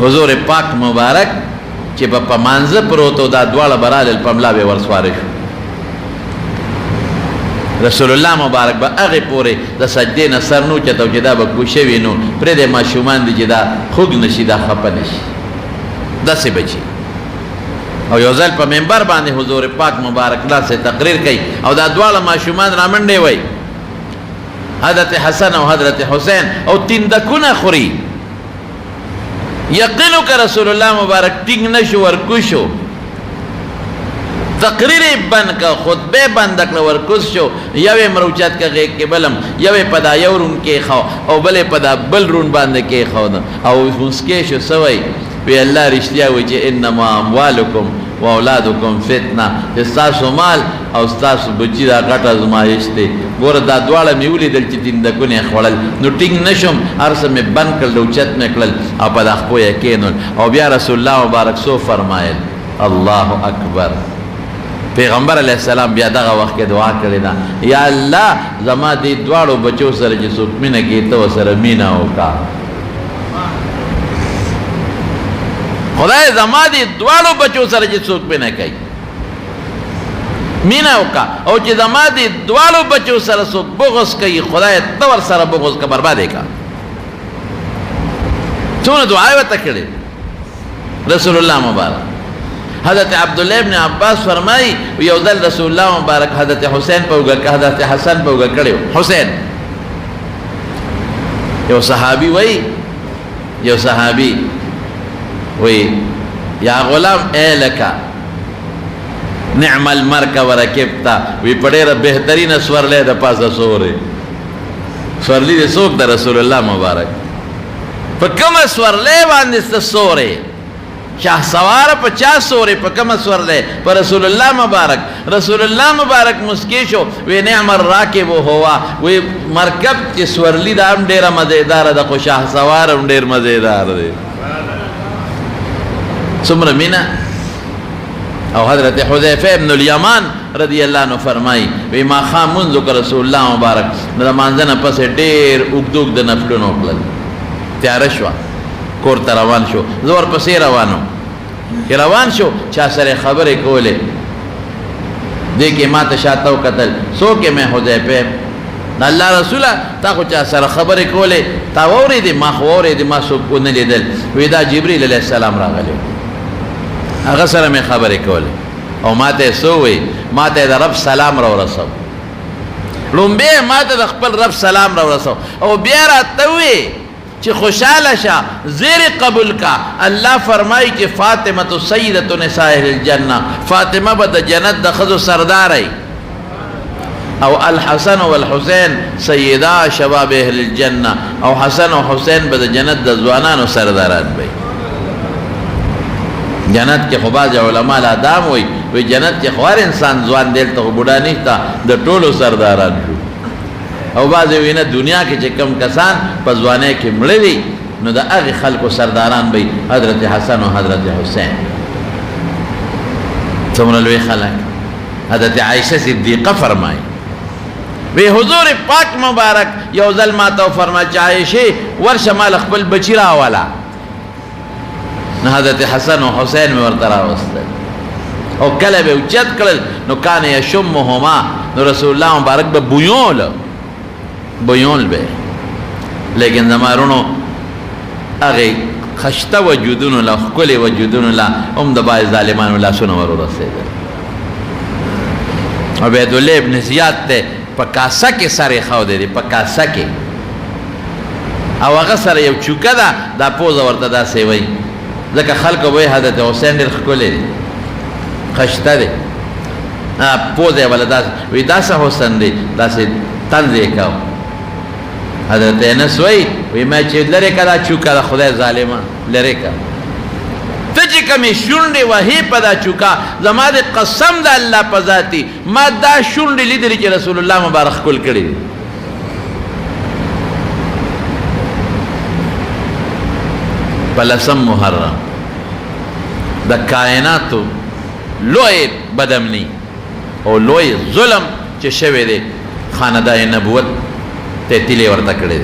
حضور پاک مبارک چې په مانزه پروتو دا دواړه برالل په ملا به ورسواره شو رسول الله مبارک به هغه پورې د سجدې نه سر نو چتو چې دا به کوشوي نو پرې د ماشومان دي چې دا خوږ نشي دا خپه نشي داسې بچي او یو ځل په منبر باندې حضور پاک مبارک داسې تقریر کوي او دا دواړه ماشومان رامنډې وای حضرت حسن او حضرت حسین او تیندکونه خوري یقینو که رسول الله مبارک ټینګ نشو ورکوشو تقریر بند کا خطبه بند کړ ورکوس شو یوې مروچات کا غیږ کې بلم یوې پدا یو رون کې خو او بلې پدا بل رون باندې کې خو او مسکې شو سوي وی الله رښتیا وی چې انما اموالکم واولادکم فتنه استاسو مال او استاسو بچی دا غټه ازمایش دی ګوره دا دواړه مې ولیدل چې تیندکونه خوړل نو ټینګ نشم ارسه مې بند کړل او چت مې کړل او په دا خو یې کېنول او بیا رسول الله مبارک سو فرمایل الله اکبر پیغمبر علیہ السلام بیا دغه وخت کې دعا کړې ده یا الله زما دې دواړو بچو سره چې څوک مینه کوي ته ورسره مینه وکړه خدای زما دې دواړو بچو سره چې څوک مینه کوي مینه وکړه او چې زما دې دواړو بچو سره څوک بغض کوي خدای ته ورسره بغض کا بربادې کا څونه دعا یې ورته کړې رسول الله مبارک حضرت عبداللہ ابن عباس فرمائی یو ځل رسول الله مبارک حضرت حسین په وګه حضرت حسن په وګه کړو حسین یو صحابي وی یا غلام اے لکا نعم المرکب ورکبتا وی پڑیر بہترین سورلے دا پاسا سورے سورلی دے سوک دا رسول اللہ مبارک پا کم سورلے باندستا سورے شاہ سوار پا 50 سورے پا کم سورلے پا رسول اللہ مبارک مسکیشو وی نعم الراکب ہوا وی مرکب چی سورلی دا ہم دیر مزیدار دا خو شاہ سوار ہم دیر مزیدار دے سمر مینا او حضرت حذیفہ ابن الیمان رضی اللہ عنہ فرمائی وی ما خام منذ کا رسول اللہ مبارک ندا مانزن پس دیر اگدوگ دا نفلون اقلل تیار شوا کورتا روان شو زور پسی روانو کہ روان شو چاہ سر خبر کولے دیکھے ما تشاتاو قتل سو کہ میں حذیفہ اللہ رسولہ تا خو چاہ سر خبر کولے تا ووری دی ما خووری دی ما سوک کو نلی دل ویدا جبریل علیہ السلام را غلیو اگر سر میں خبر کولے او ما تے سووی ما تے دا رب سلام رو رسو لنبے ما تے دا خپل رب سلام رو رسو او بیارا توی چی خوشحال شا زیر قبول کا اللہ فرمائی چی فاطمہ تو سیدت نساء الجنہ فاطمہ با دا جنت دا خضو سردار ای او الحسن والحسین سیدہ شباب اہل الجنہ او حسن و حسین با دا جنت دا زوانان و سرداران بای جنت کے خباز علماء الادام ہوئی وی جنت کے خوار انسان زوان دیل تا بڑا نہیں تا دا طولو سرداران شو او بعض وینا دنیا کے چکم کسان پا زوانے کے مڑوی نو دا اغی خلق و سرداران بی حضرت حسن و حضرت حسین سمرلوی خلق حضرت عائشہ صدیقہ فرمائی وی حضور پاک مبارک یو ظلماتو فرما چاہیشی ورش مال اخبر بچیرہ والا نو حضرت حسن و حسین میں ورطرہ وستل او کلب اچت کلل نو کان یشمہما نو رسول اللہ مبارک با بیون بے لیکن زمارونو اغی خشتہ وجودون اللہ خکل وجودون اللہ دبائی ظالمان اللہ سنورو رسیدر عبیداللہ ابن زیاد تے پکاسا کے سارے خواہ دے دی پکاسا کے او اغا سر یو چوکا دا پوزا ورطا دا سیوئی ذکر خلق وی حضرت حسین دیر خکلے دی خشتہ دی پوزے والا دا وی دا سا حسن دی دا سی تنزے کاؤ حضرت انس وی میں چید لرے کا دا چوکا دا خدای ظالمان لرے کا تجی کمی شنڈی وحی پا دا چوکا زما دے قسم دا اللہ پا ذاتی ما دا شنڈی لی دلی چی رسول اللہ مبارک کل کری دی پلسم محرم دا کائناتو لوئے بدمنی او لوئے ظلم چی شوے دے خاندہ نبوت تیتیلے ورطا کردے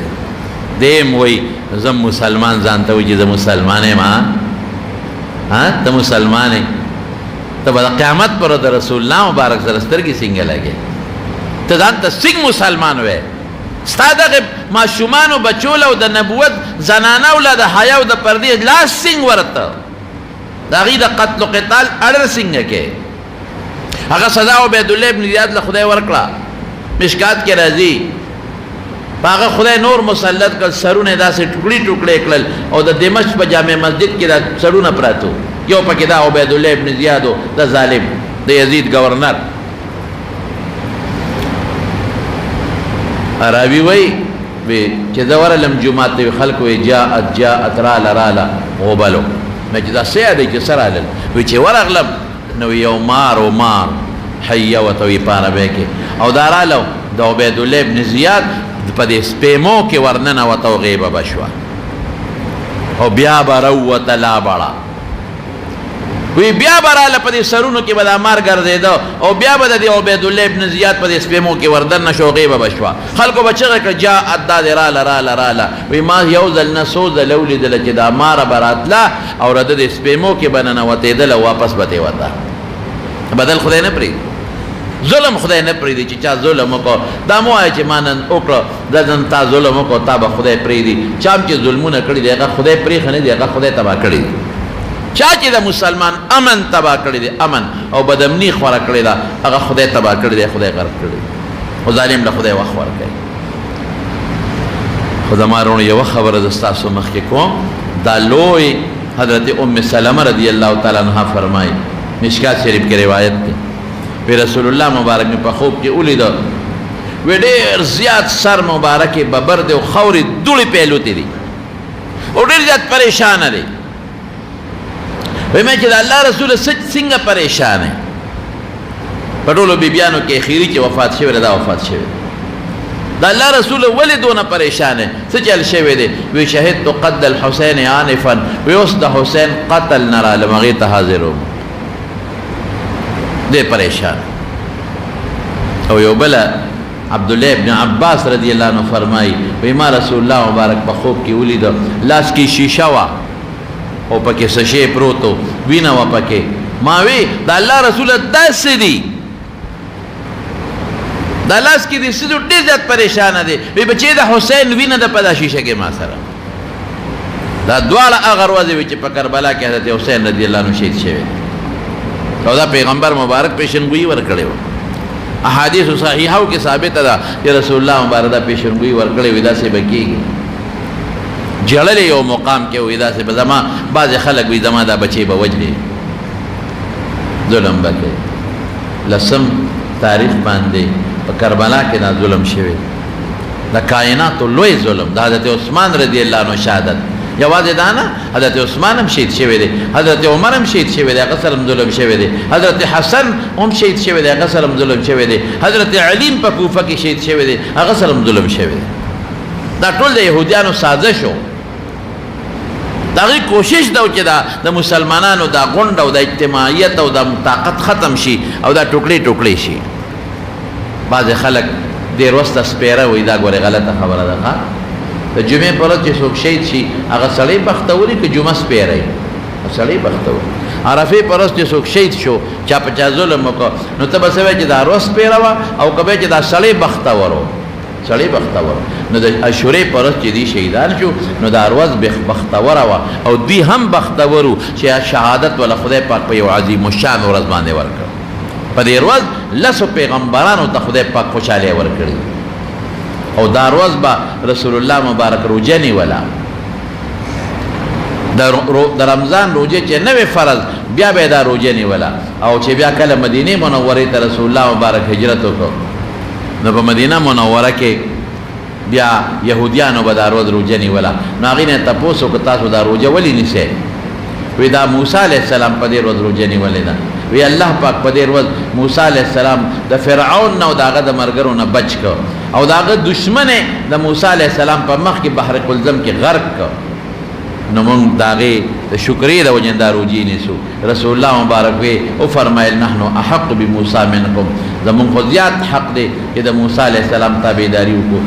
دیم وی زم مسلمان ځان ته وایي چې زه مسلمان یم. ته مسلمان یې، ته به د قیامت پر د رسول الله مبارک سره سترګې څنګه لګې؟ ته ځان ته څنګه مسلمان وې؟ ستا دغه ماشومانو بچو له د نبوت زنانو له د حیا او د پردې لاس څنګه ورته؟ د هغې د قتل و قتال اړه څنګه کې؟ هغه سزا عبیدالله ابن زیاد له خدای ورکړه، مشکات کې راځي. په هغه خدای نور مسلط کړ، سرونه یې داسې ټوکړي ټوکړي کړل او د دمشق په جامع مسجد کې دا سرونه پراته. یو پکې دا عبیدالله ابن زیاد و، د ظالم د یزید گورنر. راوي وایي چې زه ورغلم جومات ته، خلک وایي جاءت راله راله غوبلو. مې چې دا څه یادوي چې څه رالل؟ وایي چې ورغلم نو یو مار و مار حیه ورته وي په عربۍ کې، او دا راله د عبیدالله ابن زیاد په دې سپېمو کې ورننوته او غیبه به شوه، او بیا به راووته لا بړه. وی بیا به راله په دې سرونو کې به دا مار ګرځېده، او بیا به د دې عبیدالله ابن زیاد په دې سپېمو کې وردننه شو، غیبه به شوه. خلکو به چغې کړه جاءت، دا دې راله راله راله. وی ما یو ځل نه څو ځله ولیدله چې دا ماره به راتله او د دې سپېمو کې به ننوتېدله، واپس به ترې وته. بدل خدای نه پرېږدي، ظلم خدای نه پرېږدي چې چا ظلم وکړو. دا مه وایه چې ما نن وکړه، دا نن تا ظلم وکړو، تا به خدای پرېږدي. چا هم چې ظلمونه کړي دي هغه خدای پرېښه نه دي، هغه خدای تباه کړي دي. چا چې د مسلمان امن تباه کړی دی، امن او بدامني خوره کړې ده، هغه خدای تباه کړی دی، خدای غرق کړی دی. خو ظالم له خدای وخت ورکوي. خو زما وروڼو یوه خبره زه ستاسو مخکې کوم. دا لوی حضرت ام سلمه رضی الله تعالی عنها فرمایي، مشکات شریف کې روایت دی، وی رسول الله مبارک مې په خوب کې ولیده، وی ډېر زیات سر مبارک یې ببر دی او خاورې دوړې پیلوتې دي او ډېر زیات پریشانه دی. وی میں چې د الله رسول څنګه پریشان ہے؟ په ټولو بیبیانو کې اخیري چې وفات شوی دی، دا وفات شوی دی. د الله رسول ولې دونه پریشان ہے؟ څه چل شوی دی؟ وی شهدت قتل الحسین آنفا، وی اوس د حسین قتل نه رالم، هغې ته حاضر وم، دی پریشان. او یو بله عبدالله ابن عباس رضی الله عنه فرمایي، وی ما رسول الله مبارک په خوب کې ولیده، لاس کې شیشه وه او پکې څه شی پروت و، وینه وه پکې. ما وی د الله رسوله دا څه دي؟ دا لاس کې دې څه دي؟ ډېر زیات پریشانه دی. وی بچې د حسین وینه ده په دا شیشه کې ما سره. دا دواړه هغه ورځې وې چې په کربلا کې حضرت حسین رضی الله عنه شهید شوی دی، او دا پیغمبر مبارک پیشنګویي ورکړې وه. احادیثو صحیحو کې ثابته ده چې رسول الله مبارک دا پیشنګویي ورکړې وي، داسې به کېږي. جړلې یو مقام کې وي داسې به زما بعضې خلک وي زما دا بچې به وجلې، ظلم به کوي. 10 تاریخ باندې په کربلا کې دا ظلم شوی، د کائناتو لوی ظلم، د حضرت عثمان رضی الله عنه شهادت. یوازې دا نه، حضرت عثمان هم شهید شوی دی، حضرت عمر هم شهید شوی دی، هغه سره هم ظلم شوی دی، حضرت حسن هم شهید شوی دی، هغه سره هم ظلم شوی دی، حضرت علی په کوفه کې شهید شوی دی، هغه سره هم ظلم شوی دی. دا ټول د یهودیانو سازش و. د هغې کوشش ده چې د مسلمانانو دا غونډ او د اجتماعیت او د طاقت ختم شي او دا ټوکړې ټوکړې شي. بعضې خلک ډېر وسته سپېره وایي، دا ګورې غلطه خبره ده. د جمعې په ورځ چې څوک شهید شي هغه سړی بختور وي که جمعه سپېره وي؟ سړی بختور. عرفې په ورځ چې څوک شهید شو، چا په چا ظلم وکړه، نو ته به څه وایې چې دا ورځ سپېره وه، او که به چې دا سړی بختور و، سړی بختور. نو د عاشورې په ورځ چې دوی شهیدان شو، نو دا ورځ بختوره وه، او دوی هم بختور وو چې شهادت وله خدای پاک په یو عظیم الشان ورځ باندې ورکړ. په دې ورځ 10 پیغمبرانو ته خدای پاک خوشحالي ورکړي، او دا ورځ به رسول الله مبارک روژه نیوله. د رمضان روژه چې نه وې فرض، بیا به یې دا روژه نیوله. او چې بیا کله مدینې منورې ته رسول الله مبارک هجرت وکړ، نو په مدینه منوره کې بیا یهودیانو به دا ورځ روژه نیوله. نو هغې نه تپوس وکړه تاسو دا روژه ولې نیسئ؟ وی دا موسی علیه السلام په دې ورځ روژه نیولې ده. وی الله پاک په دې ورځ موسی علیه السلام د فرعون نه او د هغه د ملګرو نه بچ کړ، او د هغه دشمن د موسی علیه السلام په مخ کې بحر قلزم کې غرق کړ. نو موږ د هغې د شکرې د وجې دا روژې نیسو. رسول الله مبارک وی وفرمایل نحن احق بموسی منکم، زمونږ خو زیات حق دی چې د موسی علیه السلام تابعداري وکړو.